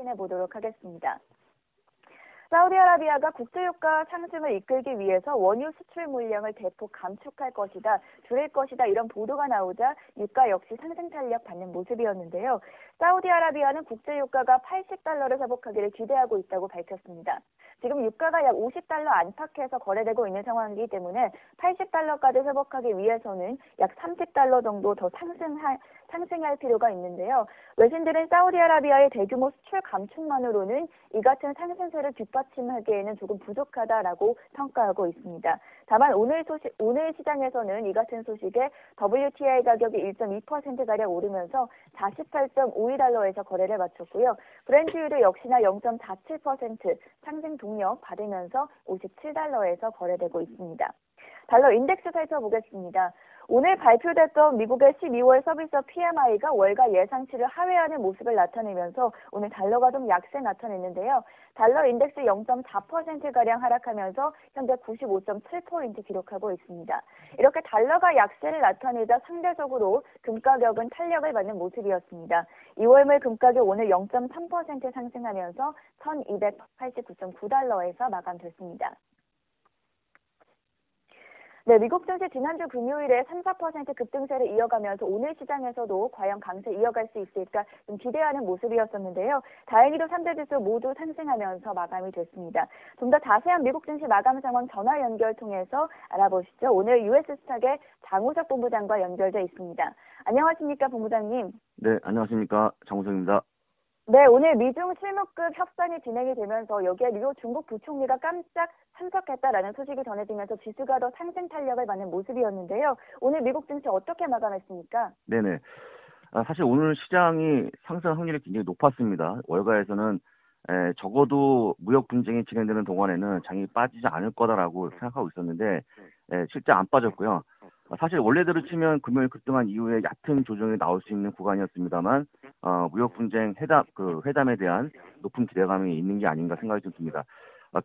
확인해 보도록 하겠습니다. 사우디아라비아가 국제유가 상승을 이끌기 위해서 원유 수출 물량을 대폭 감축할 것이다, 줄일 것이다 이런 보도가 나오자 유가 역시 상승 탄력 받는 모습이었는데요. 사우디아라비아는 국제유가가 80달러를 회복하기를 기대하고 있다고 밝혔습니다. 지금 유가가 약 50달러 안팎에서 거래되고 있는 상황이기 때문에 80달러까지 회복하기 위해서는 약 30달러 정도 더 상승할 필요가 있는데요. 외신들은 사우디아라비아의 대규모 수출 감축만으로는 이 같은 상승세를 뒷받침하기에는 조금 부족하다라고 평가하고 있습니다. 다만 오늘 시장에서는 이 같은 소식에 WTI 가격이 1.2%가량 오르면서 48.52달러에서 거래를 마쳤고요. 브렌트유도 역시나 0.47% 상승 동력 받으면서 57달러에서 거래되고 있습니다. 달러 인덱스 살펴보겠습니다. 오늘 발표됐던 미국의 12월 서비스 PMI가 월가 예상치를 하회하는 모습을 나타내면서 오늘 달러가 좀 약세 나타냈는데요. 달러 인덱스 0.4%가량 하락하면서 현재 95.7포인트 기록하고 있습니다. 이렇게 달러가 약세를 나타내자 상대적으로 금가격은 탄력을 받는 모습이었습니다. 2월물 금가격 오늘 0.3% 상승하면서 1289.9달러에서 마감됐습니다. 네, 미국 증시 지난주 금요일에 3, 4% 급등세를 이어가면서 오늘 시장에서도 과연 강세 이어갈 수 있을까 좀 기대하는 모습이었었는데요. 다행히도 3대 지수 모두 상승하면서 마감이 됐습니다. 좀 더 자세한 미국 증시 마감 상황 전화 연결 통해서 알아보시죠. 오늘 US스탁의 장우석 본부장과 연결돼 있습니다. 안녕하십니까, 본부장님. 네, 안녕하십니까. 장우석입니다. 네, 오늘 미중 실무급 협상이 진행이 되면서 여기에 미국 중국 부총리가 깜짝 참석했다라는 소식이 전해지면서 지수가 더 상승 탄력을 받는 모습이었는데요. 오늘 미국 증시 어떻게 마감했습니까? 네네. 사실 오늘 시장이 상승 확률이 굉장히 높았습니다. 월가에서는 적어도 무역 분쟁이 진행되는 동안에는 장이 빠지지 않을 거다라고 생각하고 있었는데 실제 안 빠졌고요. 사실 원래대로 치면 금요일 급등한 이후에 얕은 조정이 나올 수 있는 구간이었습니다만 무역 분쟁 회담에 대한 높은 기대감이 있는 게 아닌가 생각이 좀 듭니다.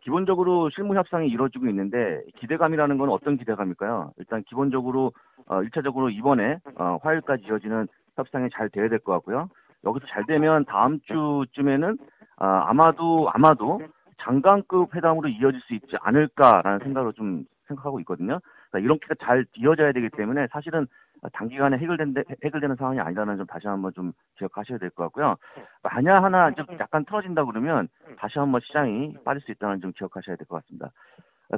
기본적으로 실무 협상이 이루어지고 있는데 기대감이라는 건 어떤 기대감일까요? 일단 기본적으로 1차적으로 이번에 화요일까지 이어지는 협상이 잘 돼야 될 것 같고요. 여기서 잘 되면 다음 주쯤에는 아마도 장관급 회담으로 이어질 수 있지 않을까라는 생각으로 좀 생각하고 있거든요. 그러니까 이렇게 잘 이어져야 되기 때문에 사실은 단기간에 해결되는 상황이 아니라는 점 다시 한번 좀 기억하셔야 될 것 같고요. 만약 하나 좀 약간 틀어진다 그러면 다시 한번 시장이 빠질 수 있다는 점 기억하셔야 될 것 같습니다.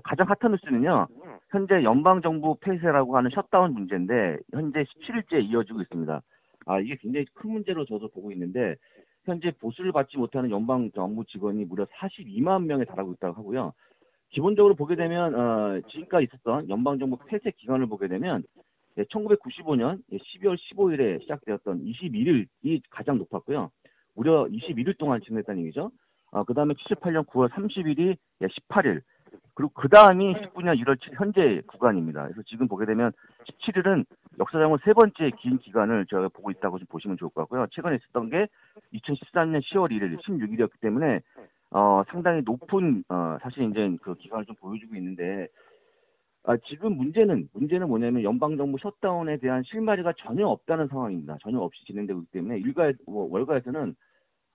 가장 핫한 뉴스는요. 현재 연방정부 폐쇄라고 하는 셧다운 문제인데 현재 17일째 이어지고 있습니다. 이게 굉장히 큰 문제로 저도 보고 있는데 현재 보수를 받지 못하는 연방정부 직원이 무려 42만 명에 달하고 있다고 하고요. 기본적으로 보게 되면 지금까지 있었던 연방정부 폐쇄 기간을 보게 되면 1995년 12월 15일에 시작되었던 21일이 가장 높았고요. 무려 21일 동안 진행했다는 얘기죠. 그 다음에 78년 9월 30일이 18일, 그리고 그 다음이 19년 1월 7일 현재 구간입니다. 그래서 지금 보게 되면 17일은 역사적으로 세 번째 긴 기간을 저희가 보고 있다고 좀 보시면 좋을 것 같고요. 최근에 있었던 게 2013년 10월 1일, 16일이었기 때문에 상당히 높은 사실 이제 그 기간을 좀 보여주고 있는데 지금 문제는 뭐냐면 연방정부 셧다운에 대한 실마리가 전혀 없다는 상황입니다. 전혀 없이 진행되고 있기 때문에 월가에서는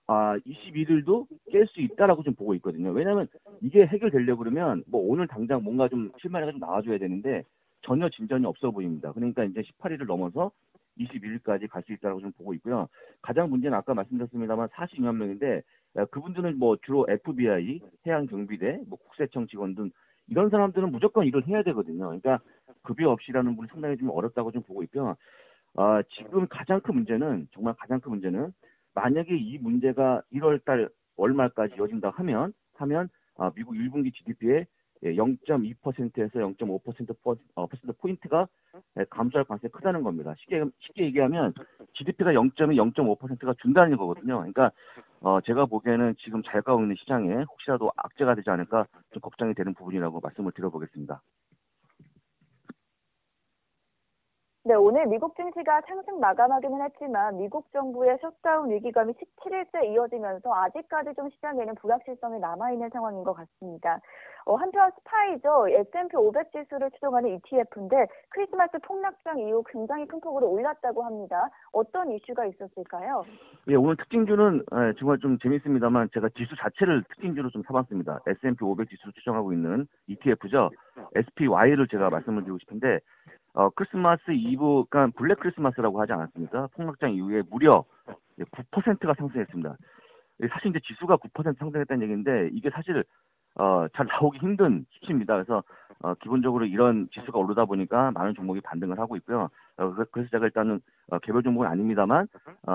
21일도 깰 수 있다라고 좀 보고 있거든요. 왜냐하면 이게 해결되려고 그러면 뭐 오늘 당장 뭔가 좀 실마리가 좀 나와줘야 되는데 전혀 진전이 없어 보입니다. 그러니까 이제 18일을 넘어서 21일까지 갈 수 있다라고 좀 보고 있고요. 가장 문제는 아까 말씀드렸습니다만 42만 명인데 그분들은 뭐 주로 FBI, 해양경비대, 뭐 국세청 직원 등 이런 사람들은 무조건 일을 해야 되거든요. 그러니까 급여 없이라는 분이 상당히 좀 어렵다고 좀 보고 있고요. 지금 정말 가장 큰 문제는 만약에 이 문제가 1월달 월말까지 이어진다 하면 미국 1분기 GDP의 0.2%에서 0.5% 포인트가 감소할 가능성이 크다는 겁니다. 쉽게 얘기하면 GDP가 0.2, 0.5%가 준다는 거거든요. 그러니까 제가 보기에는 지금 잘 가고 있는 시장에 혹시라도 악재가 되지 않을까 좀 걱정이 되는 부분이라고 말씀을 드려보겠습니다. 네, 오늘 미국 증시가 상승 마감하기는 했지만 미국 정부의 셧다운 위기감이 17일째 이어지면서 아직까지 좀 시장에는 불확실성이 남아있는 상황인 것 같습니다. 한편 스파이저 S&P 500 지수를 추종하는 ETF인데 크리스마스 폭락장 이후 굉장히 큰 폭으로 올랐다고 합니다. 어떤 이슈가 있었을까요? 예, 오늘 특징주는 정말 좀 재밌습니다만 제가 지수 자체를 특징주로 좀 삼았습니다. S&P 500 지수를 추정하고 있는 ETF죠. SPY를 제가 말씀을 드리고 싶은데 크리스마스 이브, 그러니까 블랙 크리스마스라고 하지 않았습니까? 폭락장 이후에 무려 9%가 상승했습니다. 사실 이제 지수가 9% 상승했다는 얘기인데 이게 사실 잘 나오기 힘든 수치입니다. 그래서 기본적으로 이런 지수가 오르다 보니까 많은 종목이 반등을 하고 있고요. 그래서 제가 일단은 개별 종목은 아닙니다만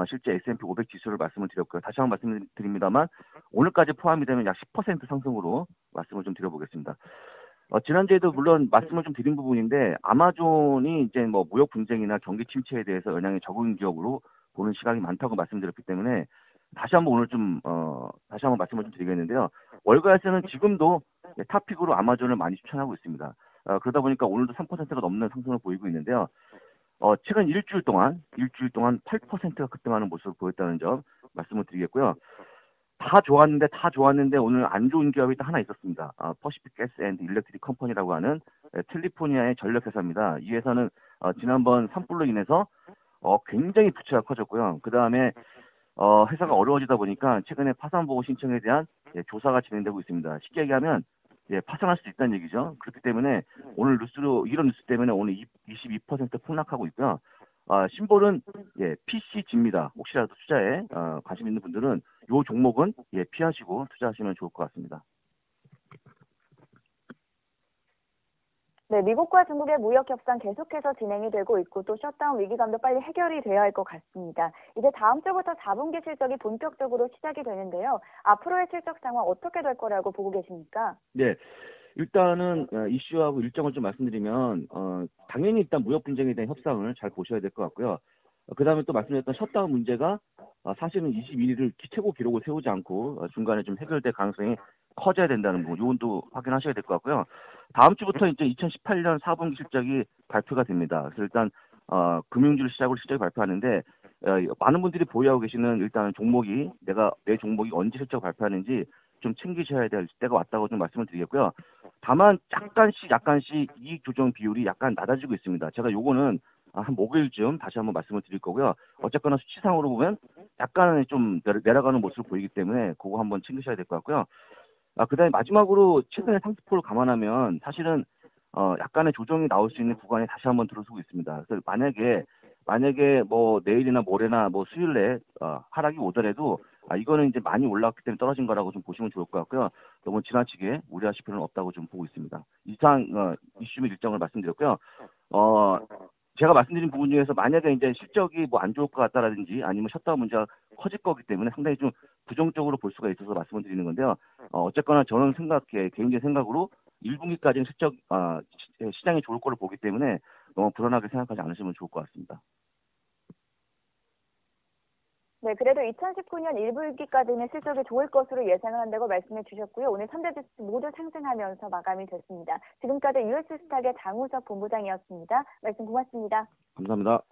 실제 S&P 500 지수를 말씀을 드렸고요. 다시 한번 말씀드립니다만 오늘까지 포함이 되면 약 10% 상승으로 말씀을 좀 드려보겠습니다. 지난주에도 물론 말씀을 좀 드린 부분인데 아마존이 이제 뭐 무역 분쟁이나 경기 침체에 대해서 영향이 적은 기업으로 보는 시각이 많다고 말씀드렸기 때문에 다시 한번 오늘 다시 한번 말씀을 좀 드리겠는데요. 월가에서는 지금도 탑픽으로 아마존을 많이 추천하고 있습니다. 그러다 보니까 오늘도 3%가 넘는 상승을 보이고 있는데요. 최근 일주일 동안 8%가 급등하는 모습을 보였다는 점 말씀을 드리겠고요. 다 좋았는데 오늘 안 좋은 기업이 또 하나 있었습니다. 퍼시픽 가스 앤드 일렉트릭 컴퍼니라고 하는 캘리포니아의 전력 회사입니다. 이 회사는 지난번 산불로 인해서 굉장히 부채가 커졌고요. 그 다음에 회사가 어려워지다 보니까 최근에 파산 보고 신청에 대한 조사가 진행되고 있습니다. 쉽게 얘기하면 파산할 수도 있다는 얘기죠. 그렇기 때문에 오늘 이런 뉴스 때문에 오늘 22% 폭락하고 있고요. 심볼은 PCG입니다. 혹시라도 투자에 관심 있는 분들은 이 종목은 피하시고 투자하시면 좋을 것 같습니다. 네, 미국과 중국의 무역 협상 계속해서 진행이 되고 있고 또 셧다운 위기감도 빨리 해결이 돼야 할 것 같습니다. 이제 다음 주부터 4분기 실적이 본격적으로 시작이 되는데요. 앞으로의 실적 상황 어떻게 될 거라고 보고 계십니까? 네. 일단은 이슈하고 일정을 좀 말씀드리면 당연히 일단 무역 분쟁에 대한 협상을 잘 보셔야 될 것 같고요. 그다음에 또 말씀드렸던 셧다운 문제가 사실은 21일을 최고 기록을 세우지 않고 중간에 좀 해결될 가능성이 커져야 된다는 부분, 요건도 확인하셔야 될 것 같고요. 다음 주부터 이제 2018년 4분기 실적이 발표가 됩니다. 그래서 일단 금융주를 시작으로 실적이 발표하는데 많은 분들이 보유하고 계시는 일단 종목이 내 종목이 언제 실적 발표하는지 좀 챙기셔야 될 때가 왔다고 좀 말씀을 드리겠고요. 다만 약간씩 이익 조정 비율이 약간 낮아지고 있습니다. 제가 요거는 한 목요일쯤 다시 한번 말씀을 드릴 거고요. 어쨌거나 수치상으로 보면 약간 좀 내려가는 모습을 보이기 때문에 그거 한번 챙기셔야 될 것 같고요. 그다음에 마지막으로 최근의 상승폭을 감안하면 사실은 약간의 조정이 나올 수 있는 구간에 다시 한번 들어서고 있습니다. 그래서 만약에 뭐 내일이나 모레나 뭐 수요일 내에 하락이 오더라도 이거는 이제 많이 올라왔기 때문에 떨어진 거라고 좀 보시면 좋을 것 같고요. 너무 지나치게 우려하실 필요는 없다고 좀 보고 있습니다. 이상 이슈 및 일정을 말씀드렸고요. 제가 말씀드린 부분 중에서 만약에 이제 실적이 뭐 안 좋을 것 같다라든지 아니면 셧다운 문제가 커질 거기 때문에 상당히 좀 부정적으로 볼 수가 있어서 말씀을 드리는 건데요. 어쨌거나 저는 개인적인 생각으로 1분기까지는 시장이 좋을 거로 보기 때문에 너무 불안하게 생각하지 않으시면 좋을 것 같습니다. 네, 그래도 2019년 1분기까지는 실적이 좋을 것으로 예상을 한다고 말씀해 주셨고요. 오늘 3대 지수 모두 상승하면서 마감이 됐습니다. 지금까지 US스탁의 장우석 본부장이었습니다. 말씀 고맙습니다. 감사합니다.